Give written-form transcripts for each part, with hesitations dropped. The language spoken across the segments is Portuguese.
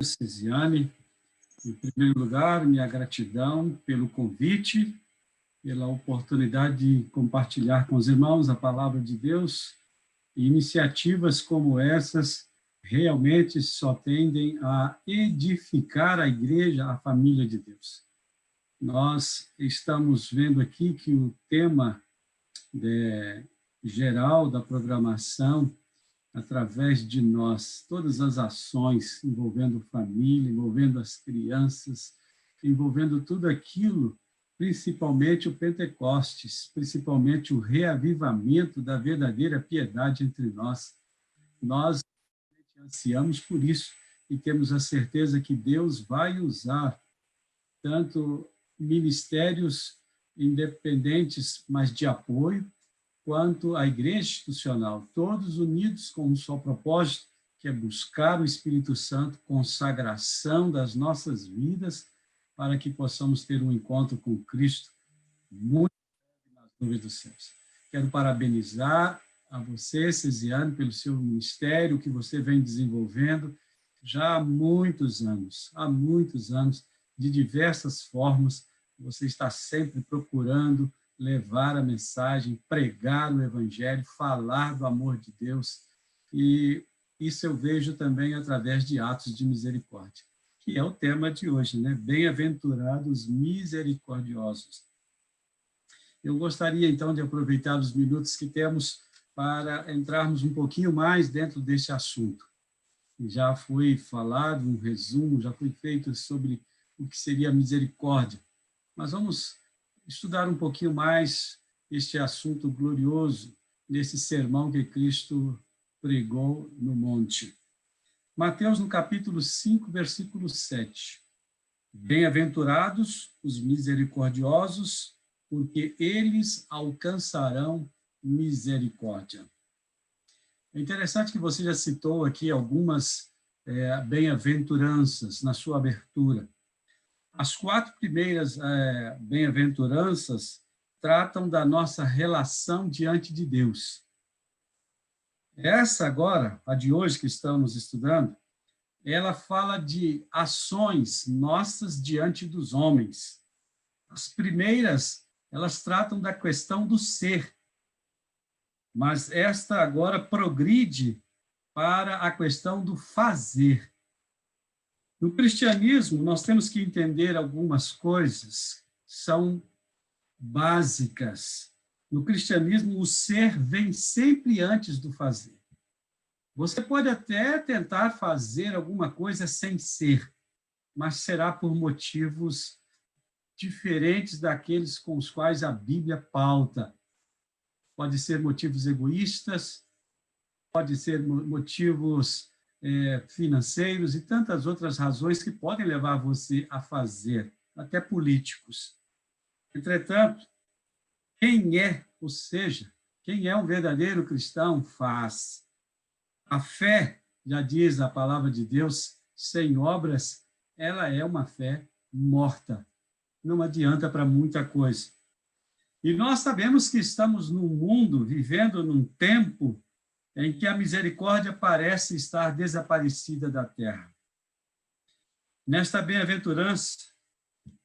Cesiane, em primeiro lugar, minha gratidão pelo convite, pela oportunidade de compartilhar com os irmãos a palavra de Deus. E iniciativas como essas realmente só tendem a edificar a igreja, a família de Deus. Nós estamos vendo aqui que o tema geral da programação, através de nós, todas as ações envolvendo família, envolvendo as crianças, envolvendo tudo aquilo, principalmente o Pentecostes, principalmente o reavivamento da verdadeira piedade entre nós. Nós ansiamos por isso e temos a certeza que Deus vai usar tanto ministérios independentes, mas de apoio, quanto a igreja institucional, todos unidos com um só propósito, que é buscar o Espírito Santo, consagração das nossas vidas, para que possamos ter um encontro com Cristo muito nas nuvens dos céus. Quero parabenizar a você, Cesiane, pelo seu ministério que você vem desenvolvendo já há muitos anos, de diversas formas. Você está sempre procurando levar a mensagem, pregar o evangelho, falar do amor de Deus. E isso eu vejo também através de atos de misericórdia, que é o tema de hoje, né? Bem-aventurados misericordiosos. Eu gostaria, então, de aproveitar os minutos que temos para entrarmos um pouquinho mais dentro desse assunto. Já foi falado um resumo, já foi feito sobre o que seria a misericórdia, mas vamos estudar um pouquinho mais este assunto glorioso nesse sermão que Cristo pregou no monte. Mateus, no capítulo 5, versículo 7. Bem-aventurados os misericordiosos, porque eles alcançarão misericórdia. É interessante que você já citou aqui algumas bem-aventuranças na sua abertura. As 4 primeiras bem-aventuranças tratam da nossa relação diante de Deus. Essa agora, a de hoje que estamos estudando, ela fala de ações nossas diante dos homens. As primeiras, elas tratam da questão do ser, mas esta agora progride para a questão do fazer. No cristianismo, nós temos que entender algumas coisas, são básicas. No cristianismo, o ser vem sempre antes do fazer. Você pode até tentar fazer alguma coisa sem ser, mas será por motivos diferentes daqueles com os quais a Bíblia pauta. Pode ser motivos egoístas, pode ser motivos financeiros e tantas outras razões que podem levar você a fazer, até políticos. Entretanto, quem é, ou seja, quem é um verdadeiro cristão, faz. A fé, já diz a palavra de Deus, sem obras, ela é uma fé morta. Não adianta para muita coisa. E nós sabemos que estamos num mundo, vivendo num tempo em que a misericórdia parece estar desaparecida da terra. Nesta bem-aventurança,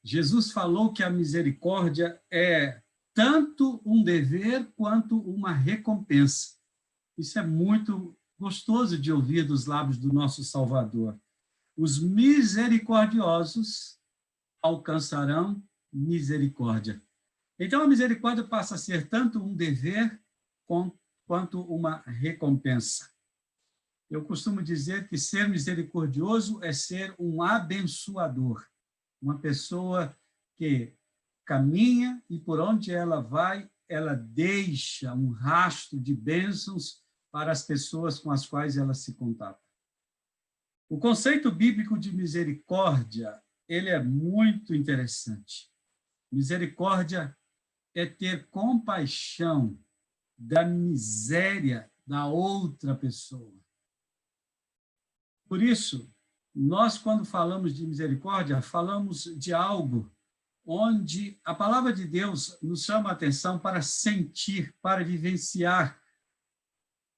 Jesus falou que a misericórdia é tanto um dever quanto uma recompensa. Isso é muito gostoso de ouvir dos lábios do nosso Salvador. Os misericordiosos alcançarão misericórdia. Então, a misericórdia passa a ser tanto um dever quanto uma recompensa. Eu costumo dizer que ser misericordioso é ser um abençoador, uma pessoa que caminha e por onde ela vai, ela deixa um rastro de bênçãos para as pessoas com as quais ela se contata. O conceito bíblico de misericórdia, ele é muito interessante. Misericórdia é ter compaixão da miséria da outra pessoa. Por isso, nós, quando falamos de misericórdia, falamos de algo onde a palavra de Deus nos chama a atenção para sentir, para vivenciar,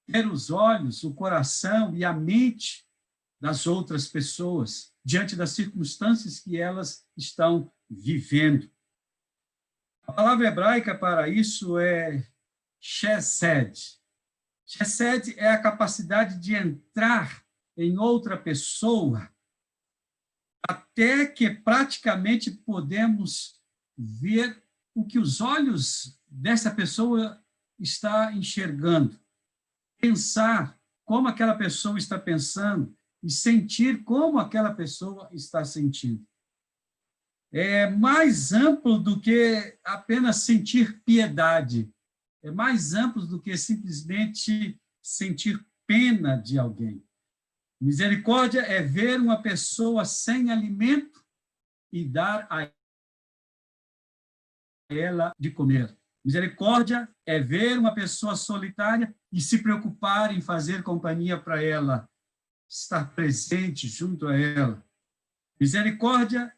ter os olhos, o coração e a mente das outras pessoas, diante das circunstâncias que elas estão vivendo. A palavra hebraica para isso é chesed. Chesed é a capacidade de entrar em outra pessoa até que praticamente podemos ver o que os olhos dessa pessoa está enxergando, pensar como aquela pessoa está pensando e sentir como aquela pessoa está sentindo. É mais amplo do que apenas sentir piedade, é mais amplo do que simplesmente sentir pena de alguém. Misericórdia é ver uma pessoa sem alimento e dar a ela de comer. Misericórdia é ver uma pessoa solitária e se preocupar em fazer companhia para ela, estar presente junto a ela. Misericórdia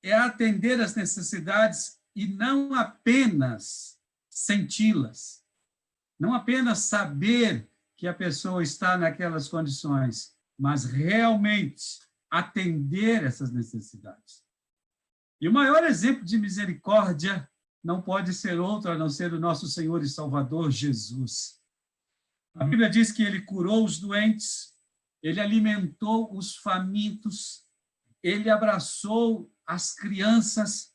é atender às necessidades e não apenas senti-las, não apenas saber que a pessoa está naquelas condições, mas realmente atender essas necessidades. E o maior exemplo de misericórdia não pode ser outro a não ser o nosso Senhor e Salvador Jesus. A Bíblia diz que ele curou os doentes, ele alimentou os famintos, ele abraçou as crianças,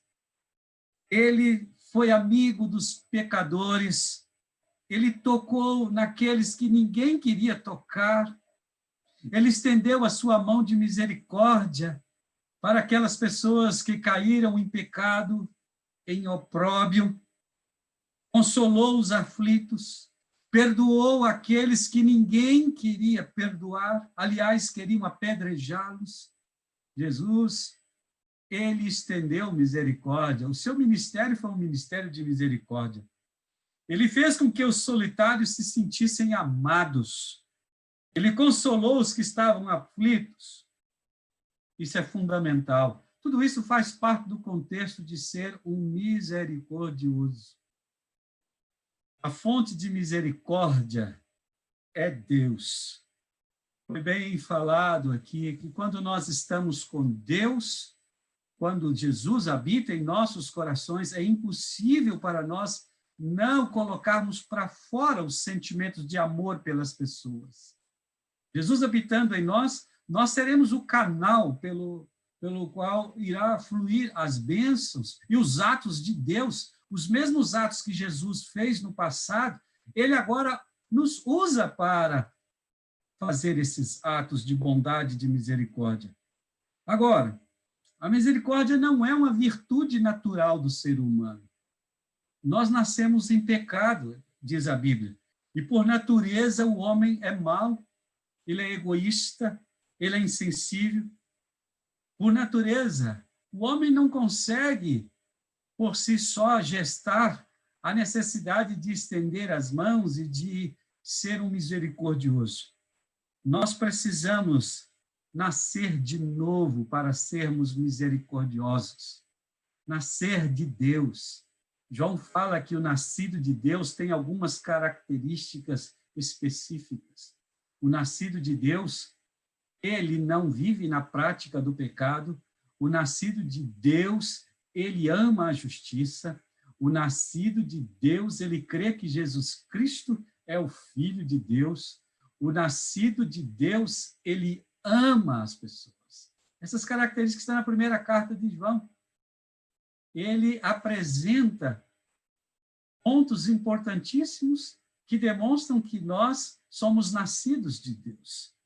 ele foi amigo dos pecadores, ele tocou naqueles que ninguém queria tocar, ele estendeu a sua mão de misericórdia para aquelas pessoas que caíram em pecado, em opróbio, consolou os aflitos, perdoou aqueles que ninguém queria perdoar, aliás, queriam apedrejá-los. Jesus, ele estendeu misericórdia, o seu ministério foi um ministério de misericórdia. Ele fez com que os solitários se sentissem amados, ele consolou os que estavam aflitos. Isso é fundamental. Tudo isso faz parte do contexto de ser um misericordioso. A fonte de misericórdia é Deus. Foi bem falado aqui que quando nós estamos com Deus, quando Jesus habita em nossos corações, é impossível para nós não colocarmos para fora os sentimentos de amor pelas pessoas. Jesus habitando em nós, nós seremos o canal pelo qual irá fluir as bênçãos e os atos de Deus, os mesmos atos que Jesus fez no passado, ele agora nos usa para fazer esses atos de bondade e de misericórdia. Agora, a misericórdia não é uma virtude natural do ser humano. Nós nascemos em pecado, diz a Bíblia, e por natureza o homem é mau, ele é egoísta, ele é insensível. Por natureza, o homem não consegue, por si só, gestar a necessidade de estender as mãos e de ser um misericordioso. Nós precisamos nascer de novo para sermos misericordiosos. Nascer de Deus. João fala que o nascido de Deus tem algumas características específicas. O nascido de Deus, ele não vive na prática do pecado. O nascido de Deus, ele ama a justiça. O nascido de Deus, ele crê que Jesus Cristo é o Filho de Deus. O nascido de Deus, ele ama as pessoas. Essas características estão na primeira carta de João. Ele apresenta pontos importantíssimos que demonstram que nós somos nascidos de Deus.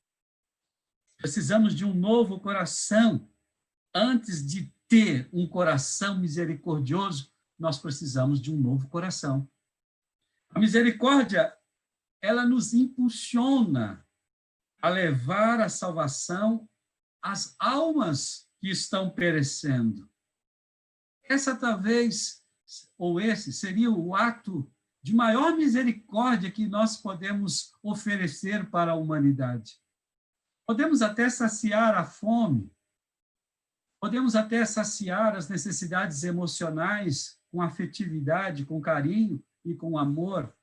Precisamos de um novo coração. Antes de ter um coração misericordioso, nós precisamos de um novo coração. A misericórdia, ela nos impulsiona a levar a salvação às almas que estão perecendo. Essa talvez, ou esse, seria o ato de maior misericórdia que nós podemos oferecer para a humanidade. Podemos até saciar a fome, podemos até saciar as necessidades emocionais com afetividade, com carinho e com amor.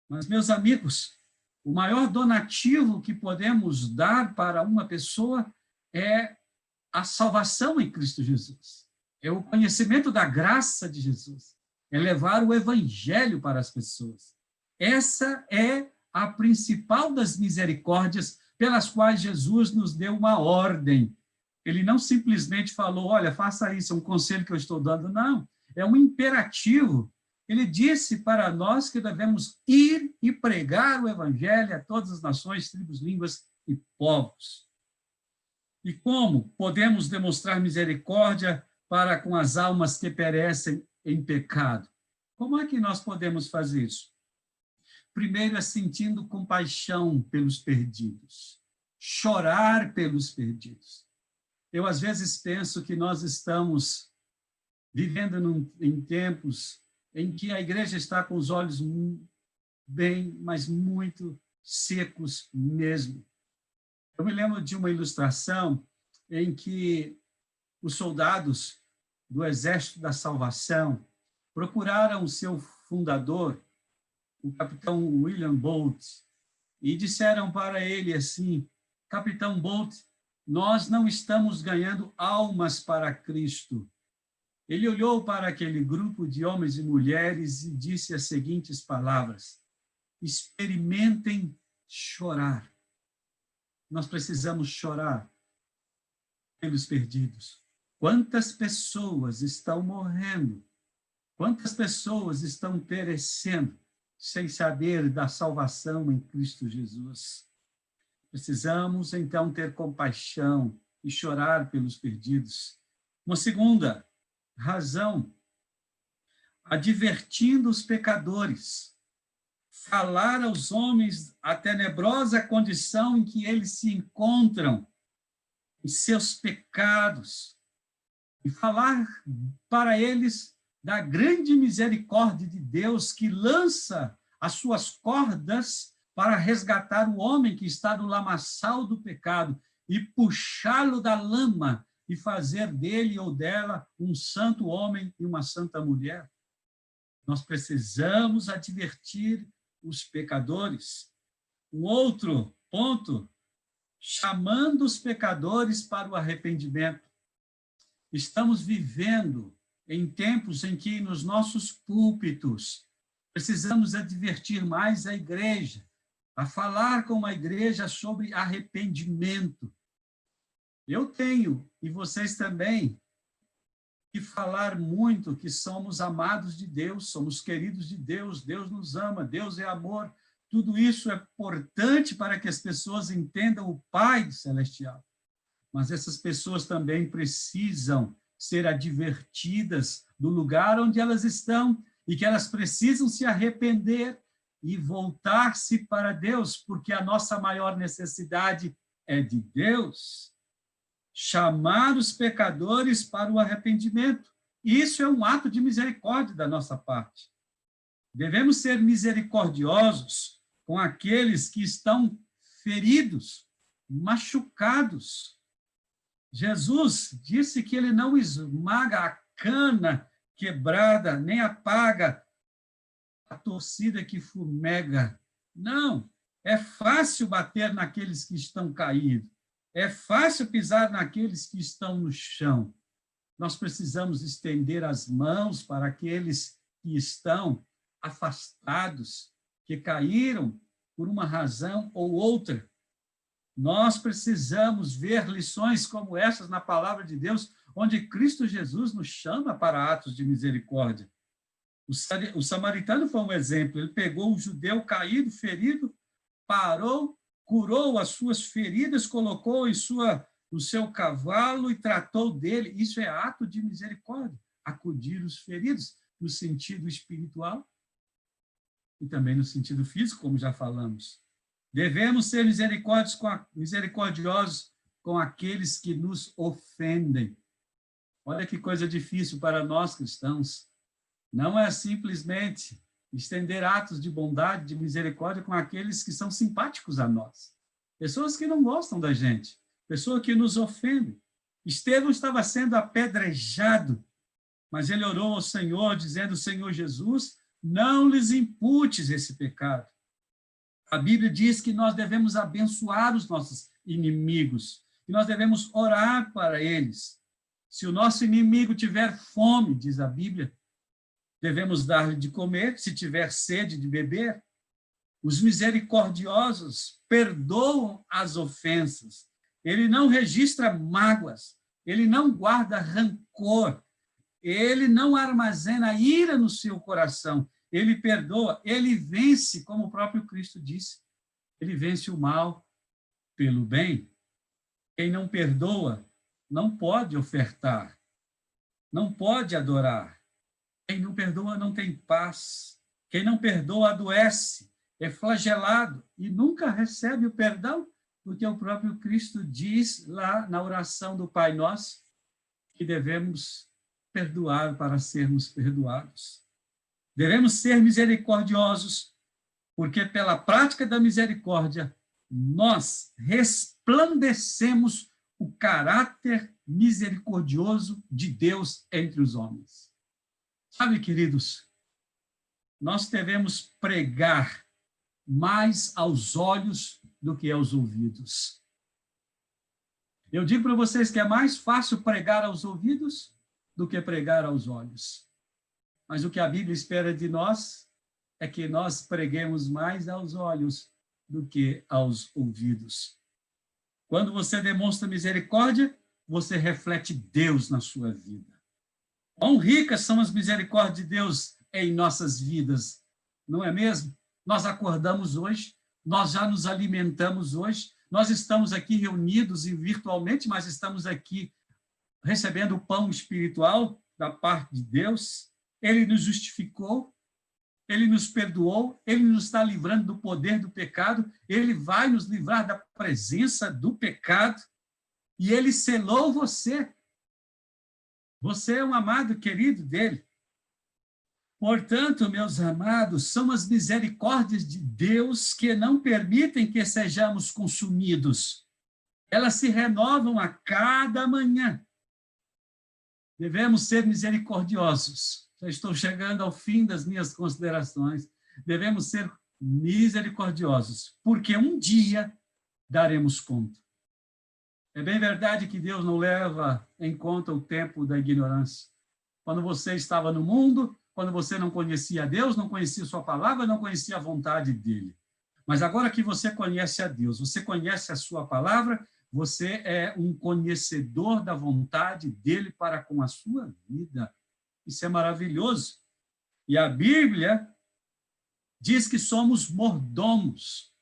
Mas, meus amigos, O maior donativo que podemos dar para uma pessoa é a salvação em Cristo Jesus. É o conhecimento da graça de Jesus. É levar o evangelho para as pessoas. Essa é a principal das misericórdias pelas quais Jesus nos deu uma ordem. Ele não simplesmente falou, olha, faça isso, é um conselho que eu estou dando. Não, é um imperativo. Ele disse para nós que devemos ir e pregar o evangelho a todas as nações, tribos, línguas e povos. E como podemos demonstrar misericórdia para com as almas que perecem em pecado? Como é que nós podemos fazer isso? Primeiro é sentindo compaixão pelos perdidos, chorar pelos perdidos. Eu, às vezes, penso que nós estamos vivendo em tempos em que a igreja está com os olhos bem, mas muito secos mesmo. Eu me lembro de uma ilustração em que os soldados do Exército da Salvação procuraram o seu fundador, o capitão William Bolt, e disseram para ele assim, Capitão Bolt, nós não estamos ganhando almas para Cristo. Ele olhou para aquele grupo de homens e mulheres e disse as seguintes palavras, experimentem chorar. Nós precisamos chorar pelos perdidos. Quantas pessoas estão morrendo? Quantas pessoas estão perecendo sem saber da salvação em Cristo Jesus? Precisamos, então, ter compaixão e chorar pelos perdidos. Uma segunda razão, advertindo os pecadores, falar aos homens a tenebrosa condição em que eles se encontram, em seus pecados, e falar para eles da grande misericórdia de Deus que lança as suas cordas para resgatar o homem que está no lamaçal do pecado e puxá-lo da lama e fazer dele ou dela um santo homem e uma santa mulher. Nós precisamos advertir os pecadores. Um outro ponto, chamando os pecadores para o arrependimento. Estamos vivendo em tempos em que, nos nossos púlpitos, precisamos advertir mais a igreja, a falar com a igreja sobre arrependimento. Eu tenho, e vocês também, que falar muito que somos amados de Deus, somos queridos de Deus, Deus nos ama, Deus é amor. Tudo isso é importante para que as pessoas entendam o Pai Celestial. Mas essas pessoas também precisam ser advertidas do lugar onde elas estão e que elas precisam se arrepender e voltar-se para Deus, porque a nossa maior necessidade é de Deus. Chamar os pecadores para o arrependimento. Isso é um ato de misericórdia da nossa parte. Devemos ser misericordiosos com aqueles que estão feridos, machucados. Jesus disse que ele não esmaga a cana quebrada, nem apaga a torcida que fumega. Não, é fácil bater naqueles que estão caídos. É fácil pisar naqueles que estão no chão. Nós precisamos estender as mãos para aqueles que estão afastados, que caíram por uma razão ou outra. Nós precisamos ver lições como essas na palavra de Deus, onde Cristo Jesus nos chama para atos de misericórdia. O samaritano foi um exemplo. Ele pegou o judeu caído, ferido, parou, curou as suas feridas, colocou no seu cavalo e tratou dele. Isso é ato de misericórdia, acudir os feridos, no sentido espiritual e também no sentido físico, como já falamos. Devemos ser misericordiosos com aqueles que nos ofendem. Olha que coisa difícil para nós cristãos. Não é simplesmente estender atos de bondade, de misericórdia com aqueles que são simpáticos a nós. Pessoas que não gostam da gente, pessoas que nos ofendem. Estevão estava sendo apedrejado, mas ele orou ao Senhor, dizendo, Senhor Jesus, não lhes imputes esse pecado. A Bíblia diz que nós devemos abençoar os nossos inimigos, que nós devemos orar para eles. Se o nosso inimigo tiver fome, diz a Bíblia, devemos dar-lhe de comer, se tiver sede, de beber. Os misericordiosos perdoam as ofensas. Ele não registra mágoas, ele não guarda rancor, ele não armazena ira no seu coração, ele perdoa, ele vence, como o próprio Cristo disse, ele vence o mal pelo bem. Quem não perdoa não pode ofertar, não pode adorar. Quem não perdoa não tem paz. Quem não perdoa adoece, é flagelado e nunca recebe o perdão, porque o próprio Cristo diz lá na oração do Pai Nosso que devemos perdoar para sermos perdoados. Devemos ser misericordiosos, porque pela prática da misericórdia nós resplandecemos o caráter misericordioso de Deus entre os homens. Sabe, queridos, nós devemos pregar mais aos olhos do que aos ouvidos. Eu digo para vocês que é mais fácil pregar aos ouvidos do que pregar aos olhos. Mas o que a Bíblia espera de nós é que nós preguemos mais aos olhos do que aos ouvidos. Quando você demonstra misericórdia, você reflete Deus na sua vida. Quão ricas são as misericórdias de Deus em nossas vidas, não é mesmo? Nós acordamos hoje, nós já nos alimentamos hoje, nós estamos aqui reunidos e virtualmente, mas estamos aqui recebendo o pão espiritual da parte de Deus. Ele nos justificou, ele nos perdoou, ele nos está livrando do poder do pecado, ele vai nos livrar da presença do pecado e ele selou você. Você é um amado querido dele. Portanto, meus amados, são as misericórdias de Deus que não permitem que sejamos consumidos. Elas se renovam a cada manhã. Devemos ser misericordiosos. Já estou chegando ao fim das minhas considerações. Devemos ser misericordiosos, porque um dia daremos conta. É bem verdade que Deus não leva em conta o tempo da ignorância. Quando você estava no mundo, quando você não conhecia Deus, não conhecia sua palavra, não conhecia a vontade dele. Mas agora que você conhece a Deus, você conhece a sua palavra, você é um conhecedor da vontade dele para com a sua vida. Isso é maravilhoso. E a Bíblia diz que somos mordomos.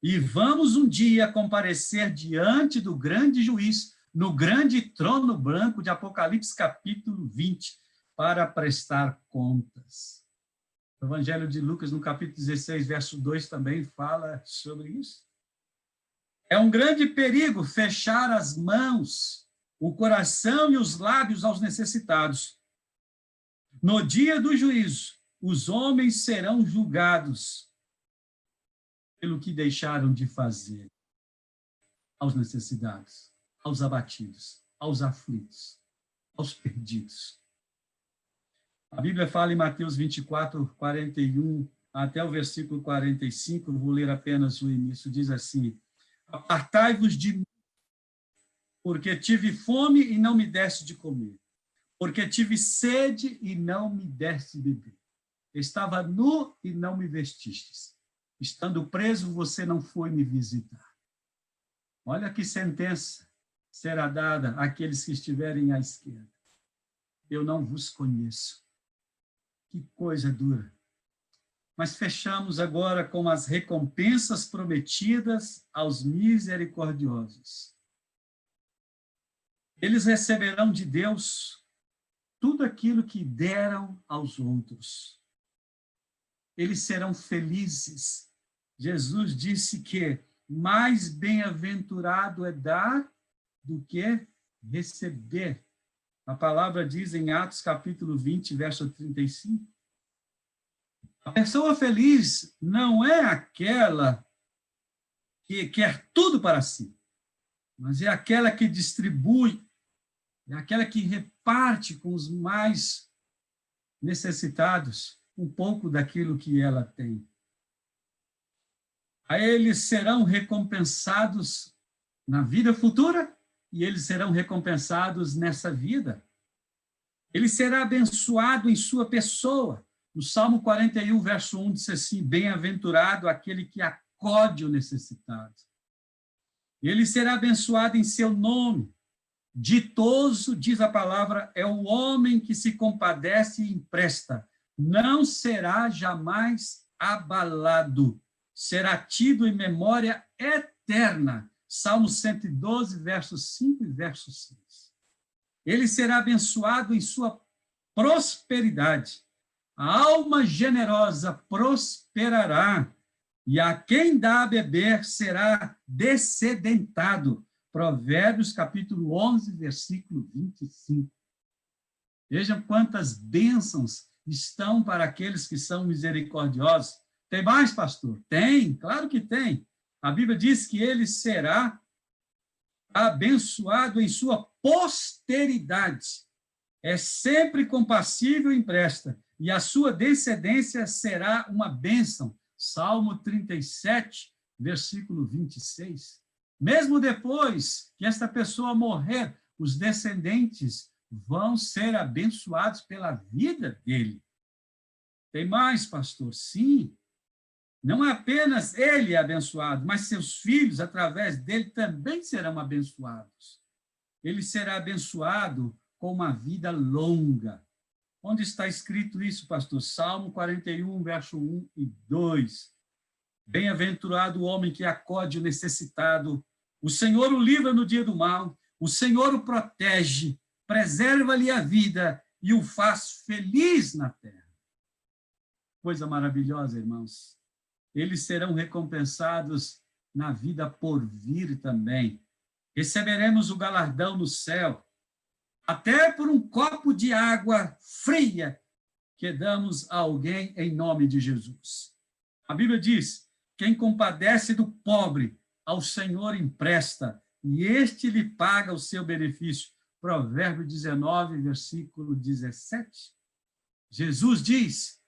E vamos um dia comparecer diante do grande juiz, no grande trono branco de Apocalipse, capítulo 20, para prestar contas. O Evangelho de Lucas, no capítulo 16, verso 2, também fala sobre isso. É um grande perigo fechar as mãos, o coração e os lábios aos necessitados. No dia do juízo, os homens serão julgados pelo que deixaram de fazer aos necessitados, aos abatidos, aos aflitos, aos perdidos. A Bíblia fala em Mateus 24, 41, até o versículo 45, vou ler apenas o início, diz assim: apartai-vos de mim, porque tive fome e não me deste de comer, porque tive sede e não me deste de beber, estava nu e não me vestistes, estando preso você não foi me visitar. Olha que sentença será dada àqueles que estiverem à esquerda. Eu não vos conheço. Que coisa dura. Mas fechamos agora com as recompensas prometidas aos misericordiosos. Eles receberão de Deus tudo aquilo que deram aos outros. Eles serão felizes. Jesus disse que mais bem-aventurado é dar do que receber. A palavra diz em Atos capítulo 20, verso 35. A pessoa feliz não é aquela que quer tudo para si, mas é aquela que distribui, é aquela que reparte com os mais necessitados um pouco daquilo que ela tem. Aí eles serão recompensados na vida futura e eles serão recompensados nessa vida. Ele será abençoado em sua pessoa. No Salmo 41, verso 1, diz assim: bem-aventurado aquele que acode o necessitado. Ele será abençoado em seu nome. Ditoso, diz a palavra, é o homem que se compadece e empresta. Não será jamais abalado. Será tido em memória eterna. Salmo 112, versos 5 e verso 6. Ele será abençoado em sua prosperidade. A alma generosa prosperará, e a quem dá a beber será descedentado. Provérbios, capítulo 11, versículo 25. Vejam quantas bênçãos estão para aqueles que são misericordiosos. Tem mais, pastor? Tem, claro que tem. A Bíblia diz que ele será abençoado em sua posteridade. É sempre compassível e empresta, e a sua descendência será uma bênção. Salmo 37, versículo 26. Mesmo depois que esta pessoa morrer, os descendentes vão ser abençoados pela vida dele. Tem mais, pastor? Sim. Não apenas ele é abençoado, mas seus filhos, através dele, também serão abençoados. Ele será abençoado com uma vida longa. Onde está escrito isso, pastor? Salmo 41, verso 1 e 2. Bem-aventurado o homem que acode o necessitado. O Senhor o livra no dia do mal. O Senhor o protege, preserva-lhe a vida e o faz feliz na terra. Coisa maravilhosa, irmãos. Eles serão recompensados na vida por vir também. Receberemos o galardão no céu, até por um copo de água fria que damos a alguém em nome de Jesus. A Bíblia diz: quem compadece do pobre, ao Senhor empresta, e este lhe paga o seu benefício. Provérbio 19, versículo 17. Jesus diz: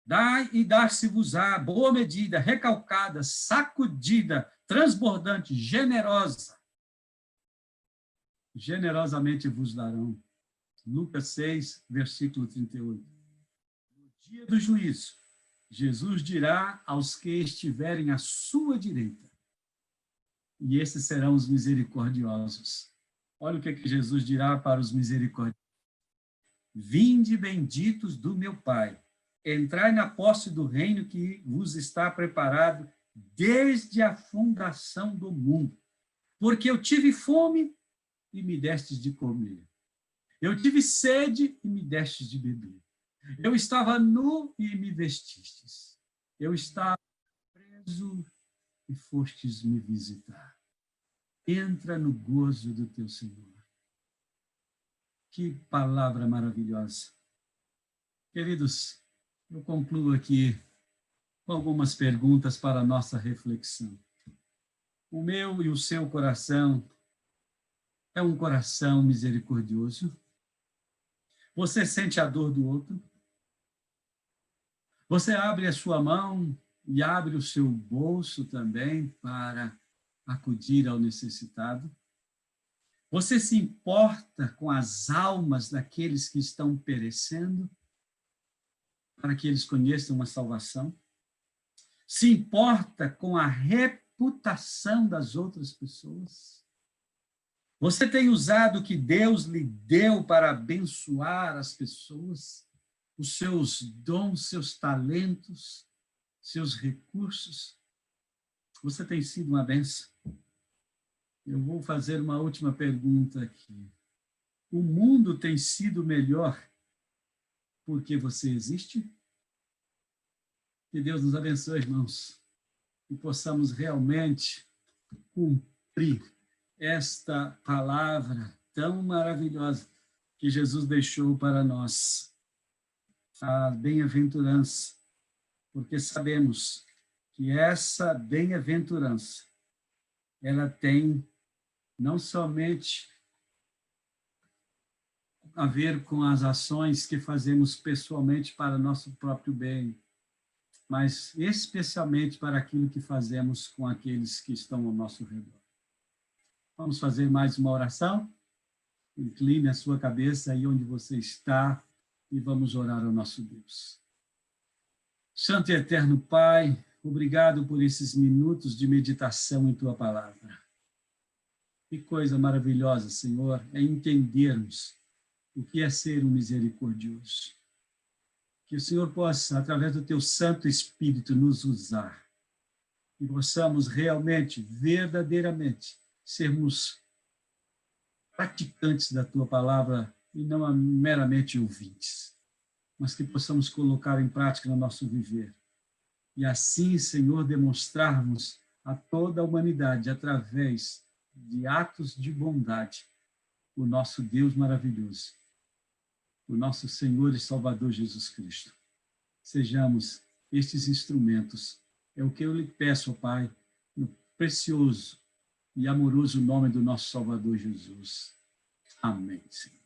dai e dar-se-vos-á, boa medida, recalcada, sacudida, transbordante, generosa. Generosamente vos darão. Lucas 6, versículo 38. No dia do juízo, Jesus dirá aos que estiverem à sua direita, e esses serão os misericordiosos. Olha o que Jesus dirá para os misericordiosos: vinde benditos do meu Pai, entrai na posse do reino que vos está preparado desde a fundação do mundo. Porque eu tive fome e me destes de comer. Eu tive sede e me destes de beber. Eu estava nu e me vestistes. Eu estava preso e fostes me visitar. Entra no gozo do teu Senhor. Que palavra maravilhosa. Queridos, eu concluo aqui com algumas perguntas para a nossa reflexão. O meu e o seu coração é um coração misericordioso? Você sente a dor do outro? Você abre a sua mão e abre o seu bolso também para acudir ao necessitado? Você se importa com as almas daqueles que estão perecendo, para que eles conheçam uma salvação? Se importa com a reputação das outras pessoas? Você tem usado o que Deus lhe deu para abençoar as pessoas? Os seus dons, seus talentos, seus recursos? Você tem sido uma bênção? Eu vou fazer uma última pergunta aqui. O mundo tem sido melhor porque você existe? Que Deus nos abençoe, irmãos, e possamos realmente cumprir esta palavra tão maravilhosa que Jesus deixou para nós, a bem-aventurança, porque sabemos que essa bem-aventurança, ela tem não somente a ver com as ações que fazemos pessoalmente para nosso próprio bem, mas especialmente para aquilo que fazemos com aqueles que estão ao nosso redor. Vamos fazer mais uma oração? Incline a sua cabeça aí onde você está e vamos orar ao nosso Deus. Santo e eterno Pai, obrigado por esses minutos de meditação em Tua palavra. Que coisa maravilhosa, Senhor, é entendermos o que é ser um misericordioso. Que o Senhor possa, através do Teu Santo Espírito, nos usar e possamos realmente, verdadeiramente, sermos praticantes da Tua palavra e não meramente ouvintes, mas que possamos colocar em prática no nosso viver. E assim, Senhor, demonstrarmos a toda a humanidade, através de atos de bondade, o nosso Deus maravilhoso, o nosso Senhor e Salvador Jesus Cristo. Sejamos estes instrumentos. É o que eu lhe peço, ó Pai, no precioso e amoroso nome do nosso Salvador Jesus. Amém, Senhor.